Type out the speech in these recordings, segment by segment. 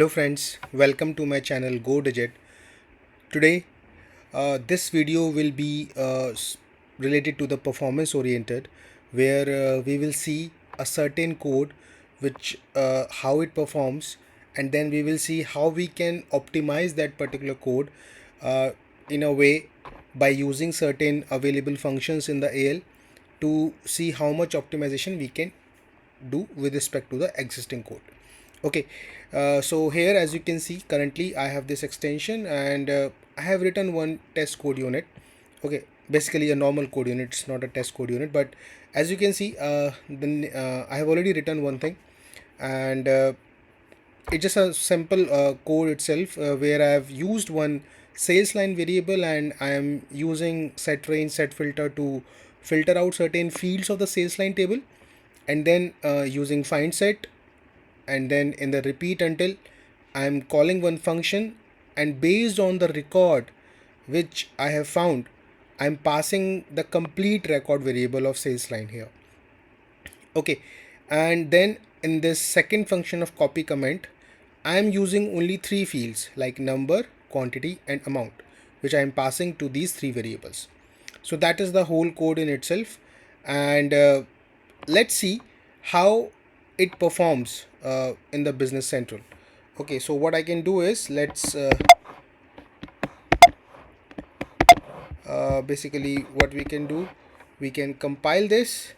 Hello friends, welcome to my channel Go Digit. Today, this video will be related to the performance oriented, where we will see a certain code, which how it performs, and then we will see how we can optimize that particular code uh, in a way by using certain available functions in the AL to see how much optimization we can do with respect to the existing code. Okay, so here as you can see, currently I have this extension and I have written one test code unit. Okay, basically a normal code unit, it's not a test code unit, but as you can see, I have already written one thing, and it's just a simple code itself, where I have used one sales line variable, and I am using set range set filter to filter out certain fields of the sales line table, and then using find set, and then in the repeat until, I am calling one function, and based on the record which I have found, I am passing the complete record variable of sales line here. Okay, and then in this second function of copy comment, I am using only three fields like number, quantity, and amount, which I am passing to these three variables. So that is the whole code in itself, and let's see how it performs in the Business Central. Okay, so what I can do is, let's basically what we can do, we can compile this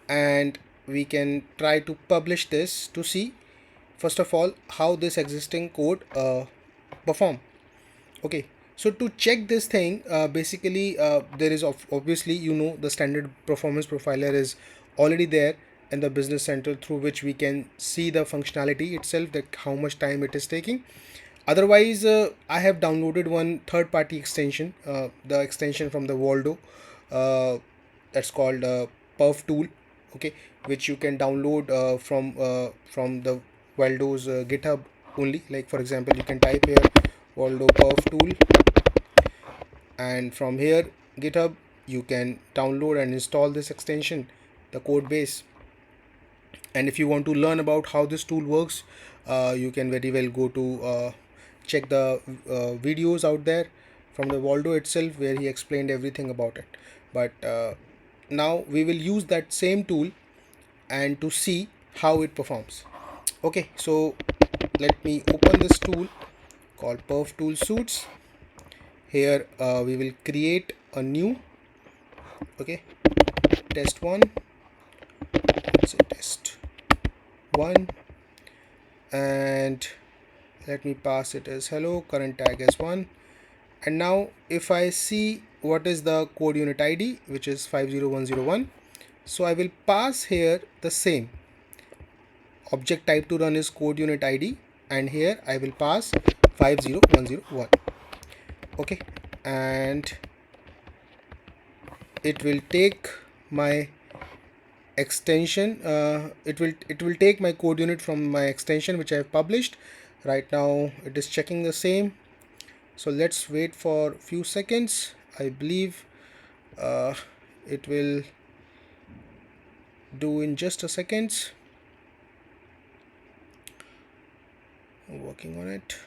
and we can try to publish this to see first of all how this existing code perform. Okay, so to check this thing, basically there is obviously, the standard performance profiler is already there in the Business Central, through which we can see the functionality itself, that how much time it is taking. Otherwise, I have downloaded one third party extension, the extension from the Waldo, that's called perf tool. Okay, which you can download from the Waldo's GitHub only. Like for example, you can type here Waldo perf tool, and from here GitHub you can download and install this extension, the code base. And if you want to learn about how this tool works, you can very well go to check the videos out there from the Waldo itself, where he explained everything about it. But now we will use that same tool and to see how it performs. Okay, so let me open this tool called perf tool suits. Here we will create a new, okay, test one, let's say test one, and let me pass it as hello, current tag as 1. And now if I see what is the code unit ID, which is 50101, so I will pass here the same object type to run is code unit ID, and here I will pass 50101. Okay, and it will take my extension, it will take my code unit from my extension which I have published. Right now it is checking the same, so let's wait for few seconds. I believe it will do in just a second. I'm working on it.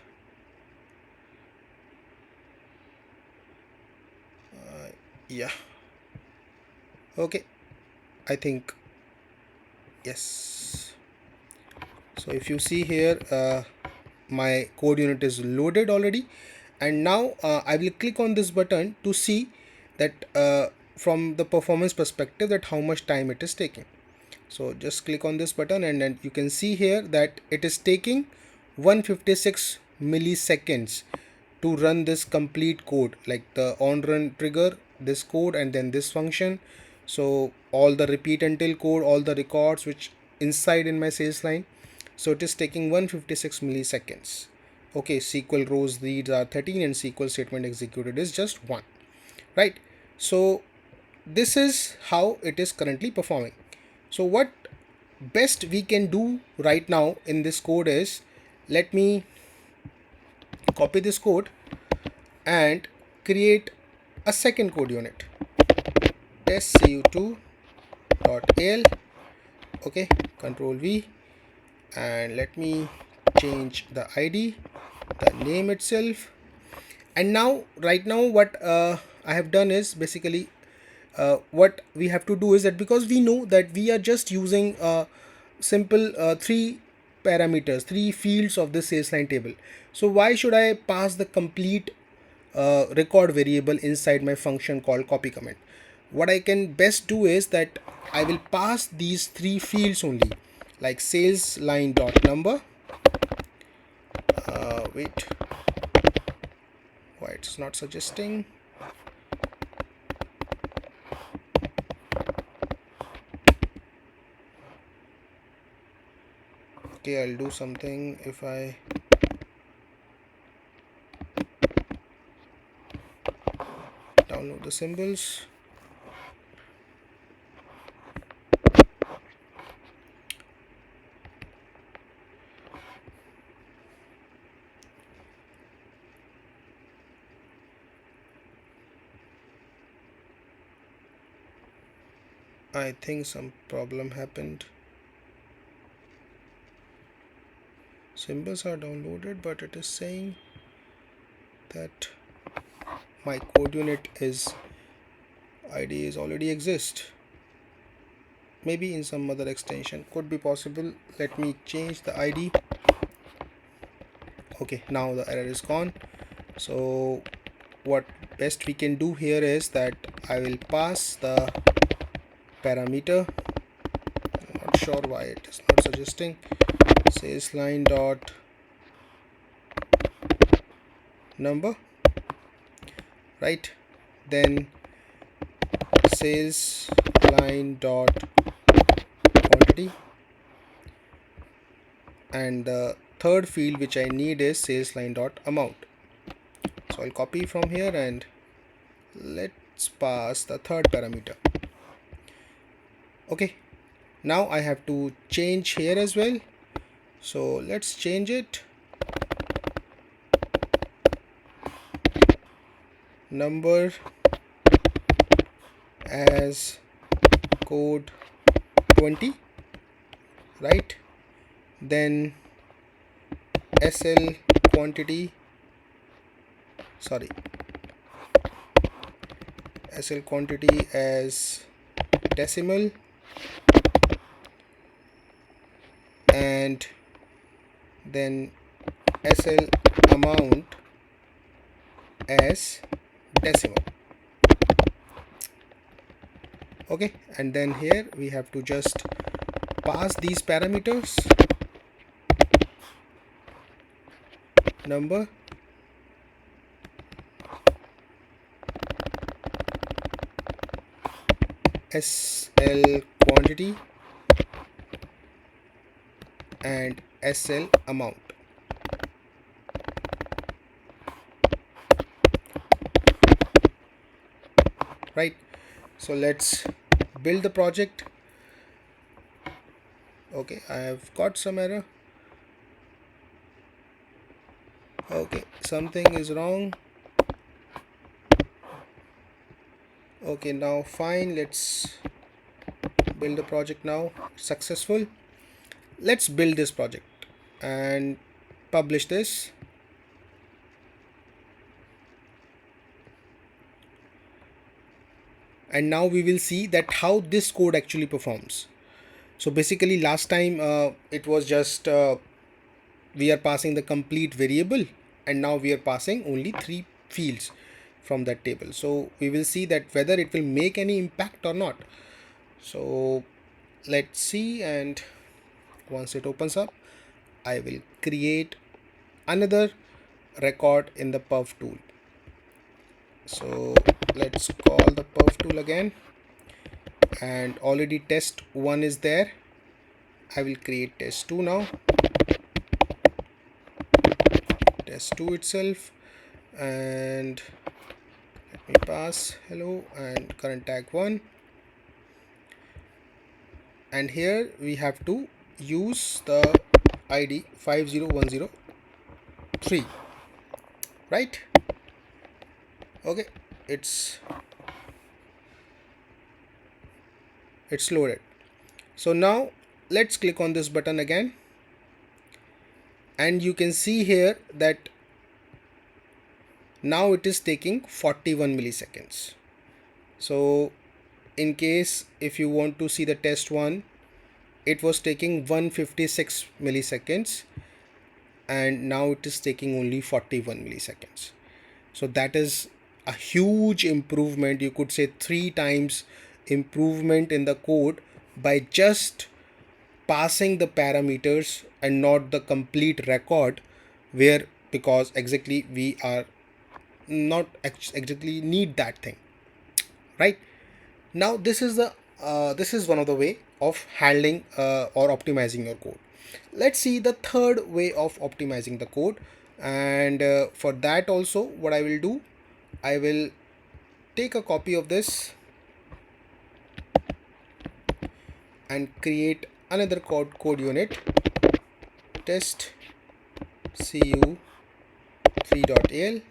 Yeah, okay, I think yes. So if you see here, my code unit is loaded already, and now I will click on this button to see that from the performance perspective, that how much time it is taking. So just click on this button, and then you can see here that it is taking 156 milliseconds to run this complete code, like the on run trigger, this code, and then this function. So all the repeat until code, all the records which inside in my sales line, so it is taking 156 milliseconds. Okay, SQL rows reads are 13 and SQL statement executed is just 1, right? So this is how it is currently performing. So what best we can do right now in this code is, let me copy this code and create a second code unit, test cu2.al. okay, control V, and let me change the ID, the name itself. And now right now what I have done is basically what we have to do is that, because we know that we are just using simple three parameters, three fields of the sales line table, so why should I pass the complete record variable inside my function called copy comment? What I can best do is that I will pass these three fields only, like sales line dot number. Wait, why it's not suggesting? Okay, I'll do something. If I download the symbols, I think some problem happened. Symbols are downloaded, but it is saying that my code unit is ID is already exist. Maybe in some other extension, could be possible. Let me change the ID. Okay, now the error is gone. So what best we can do here is that I will pass the parameter. I'm not sure why it is not suggesting. Sales line dot number, right? Then sales line dot quantity, and the third field which I need is sales line dot amount. So I'll copy from here and let's pass the third parameter. Okay, now I have to change here as well, so let's change it. Number as code 20, right? Then SL quantity, sorry, SL quantity as decimal, and then SL amount as decimal. Okay, and then here we have to just pass these parameters. Number, SL quantity, and SL amount. Right, so let's build the project. Okay, I have got some error. Okay, something is wrong. Okay, now fine, let's build the project now. Successful. Let's build this project and publish this. And now we will see that how this code actually performs. So basically last time it was just we are passing the complete variable, and now we are passing only three fields from that table. So we will see that whether it will make any impact or not. So let's see, and once it opens up, I will create another record in the perf tool. So let's call the perf tool again, and already test 1 is there. I will create test 2 now. Test 2 itself, and let me pass hello and current tag 1, and here we have to use the ID 50103, right? Okay, it's loaded. So now let's click on this button again, and you can see here that now it is taking 41 milliseconds. So in case if you want to see the test one, it was taking 156 milliseconds and now it is taking only 41 milliseconds. So that is a huge improvement. You could say 3 times improvement in the code by just passing the parameters and not the complete record, where because exactly we are not exactly need that thing, right? Now this is one of the way of handling or optimizing your code. Let's see the third way of optimizing the code, and for that also what I will do, I will take a copy of this and create another code unit, test cu 3.al.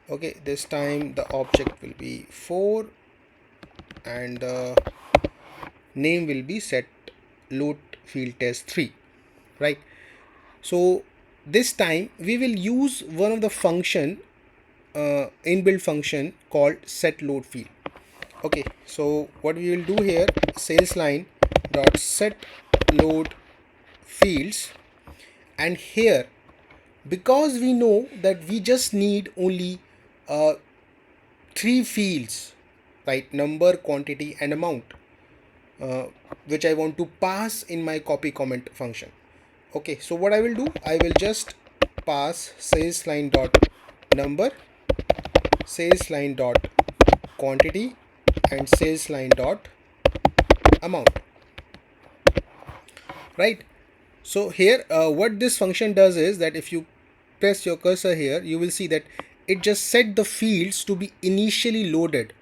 Okay, this time the object will be 4 and the name will be set load field test 3, right? So this time we will use one of the function, inbuilt function called Setloadfield. Okay, so what we will do here, sales line dot set load fields, and here because we know that we just need only uh, 3 fields, right? Number, quantity and amount, uh, which I want to pass in my copy comment function. Okay, so what I will do, I will just pass sales line dot number, sales line dot quantity and sales line dot amount, right? So here what this function does is that if you press your cursor here, you will see that it just set the fields to be initially loaded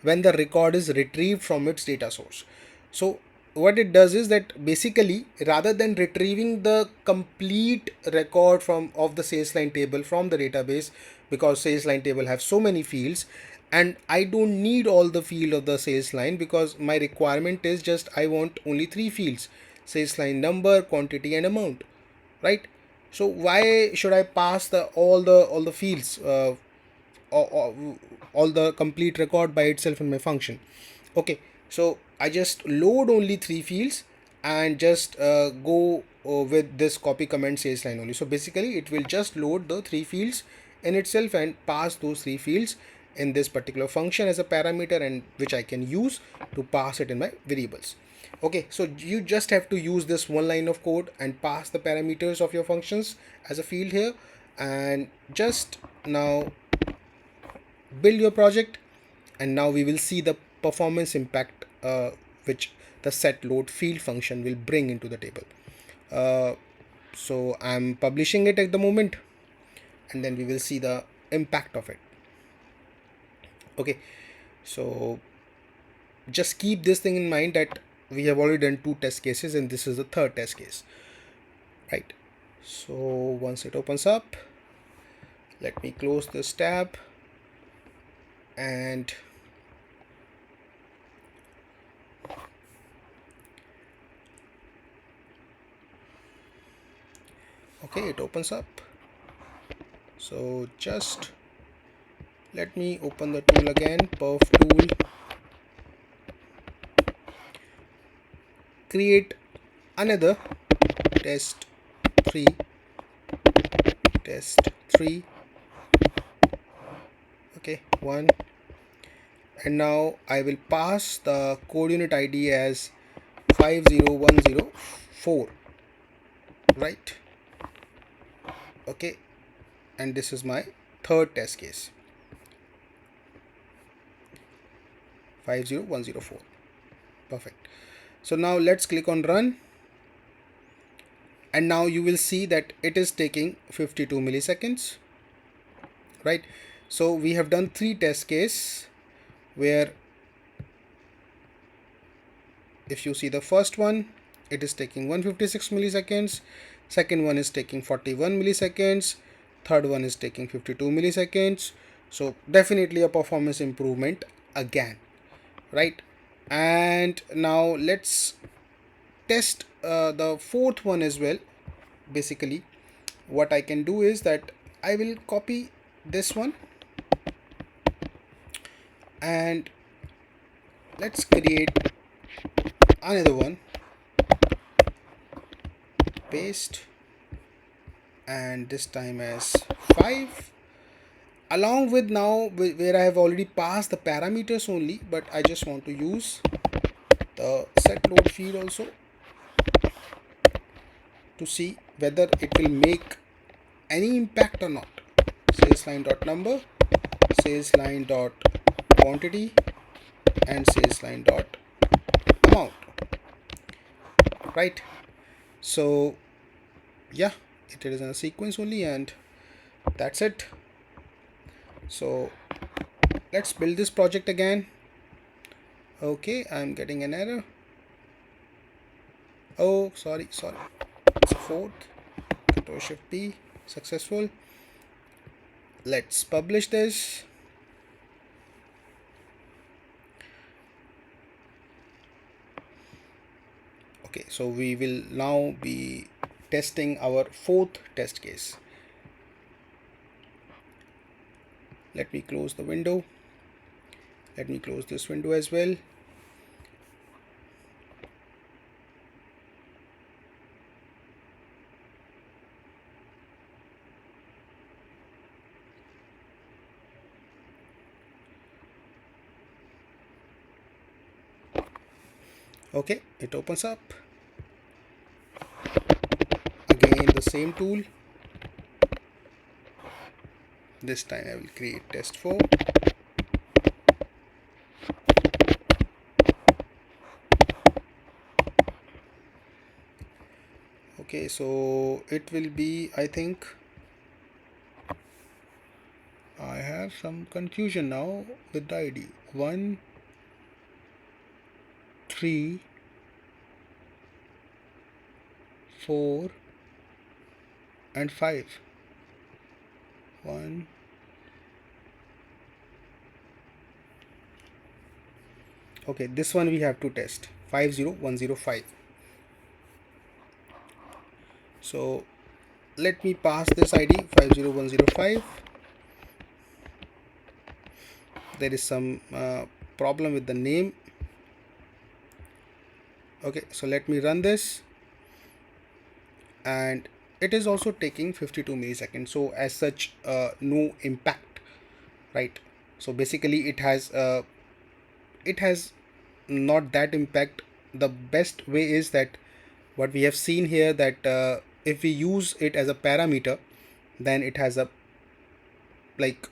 when the record is retrieved from its data source. So what it does is that basically rather than retrieving the complete record from of the sales line table from the database, because sales line table have so many fields and I don't need all the field of the sales line, because my requirement is just I want only 3 fields: sales line number, quantity and amount, right? So why should I pass the all the fields, all the complete record by itself in my function? Okay, so I just load only 3 fields and just go with this copy command sales line only. So basically it will just load the 3 fields in itself and pass those 3 fields in this particular function as a parameter, and which I can use to pass it in my variables. Okay, so you just have to use this one line of code and pass the parameters of your functions as a field here, and just now build your project. And now we will see the performance impact which the set load field function will bring into the table. So I'm publishing it at the moment, and then we will see the impact of it. Okay, so just keep this thing in mind that we have already done 2 test cases and this is the third test case, right? So once it opens up, let me close this tab and okay, it opens up. So just let me open the tool again, perf tool, create another test 3, test 3, okay, 1, and now I will pass the code unit ID as 50104, right? Okay, and this is my third test case, 50104. Perfect. So now let's click on run, and now you will see that it is taking 52 milliseconds, right? So we have done 3 test cases, where if you see the first one, it is taking 156 milliseconds, second one is taking 41 milliseconds, third one is taking 52 milliseconds. So definitely a performance improvement again, right? And now let's test the fourth one as well, basically what I can do is that I will copy this one and let's create another one, paste, and this time as 5, along with now where I have already passed the parameters only, but I just want to use the set load field also to see whether it will make any impact or not. Sales line dot number, sales line dot quantity, and sales line dot amount, right? So yeah, it is in a sequence only, and that's it. So let's build this project again. Okay, I'm getting an error. Oh, sorry, it's a fourth. Control Shift P, successful. Let's publish this. Okay, so we will now be testing our fourth test case. Let me close the window. Let me close this window as well. Okay, it opens up. Again, the same tool. This time I will create test 4. Okay, so it will be, I think, I have some confusion now with the ID. 1, 3, 4, and 5. 1. Okay, this one we have to test. 50105. So let me pass this ID 50105. There is some problem with the name. Okay, so let me run this, and it is also taking 52 milliseconds. So as such, no impact, right? So basically it has not that impact. The best way is that what we have seen here, that if we use it as a parameter, then it has a like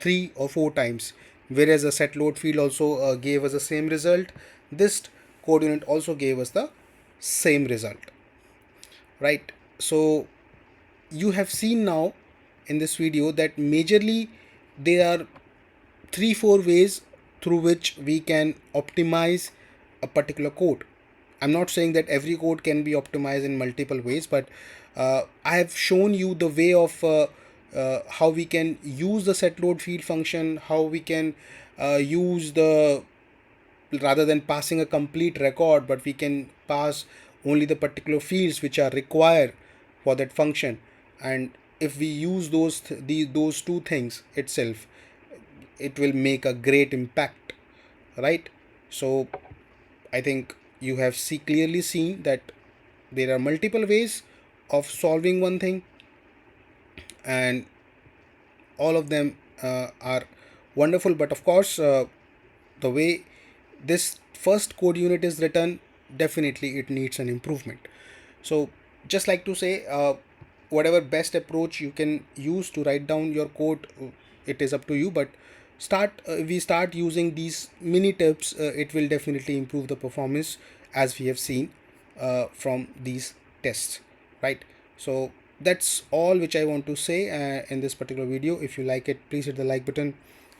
3 or 4 times, whereas a set load field also gave us the same result. This code unit also gave us the same result, right? So you have seen now in this video that majorly there are 3-4 ways through which we can optimize a particular code. I'm not saying that every code can be optimized in multiple ways, but I have shown you the way of how we can use the set load field function, how we can use the, rather than passing a complete record, but we can pass only the particular fields which are required for that function. And if we use those two things itself, it will make a great impact, right? So I think you have clearly seen that there are multiple ways of solving one thing, and all of them are wonderful. But of course, the way this first code unit is written, definitely it needs an improvement. So just like to say, whatever best approach you can use to write down your code, it is up to you. But we start using these mini tips, it will definitely improve the performance, as we have seen from these tests, right? So that's all which I want to say in this particular video. If you like it, please hit the like button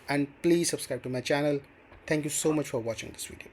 and please subscribe to my channel. Thank you so much for watching this video.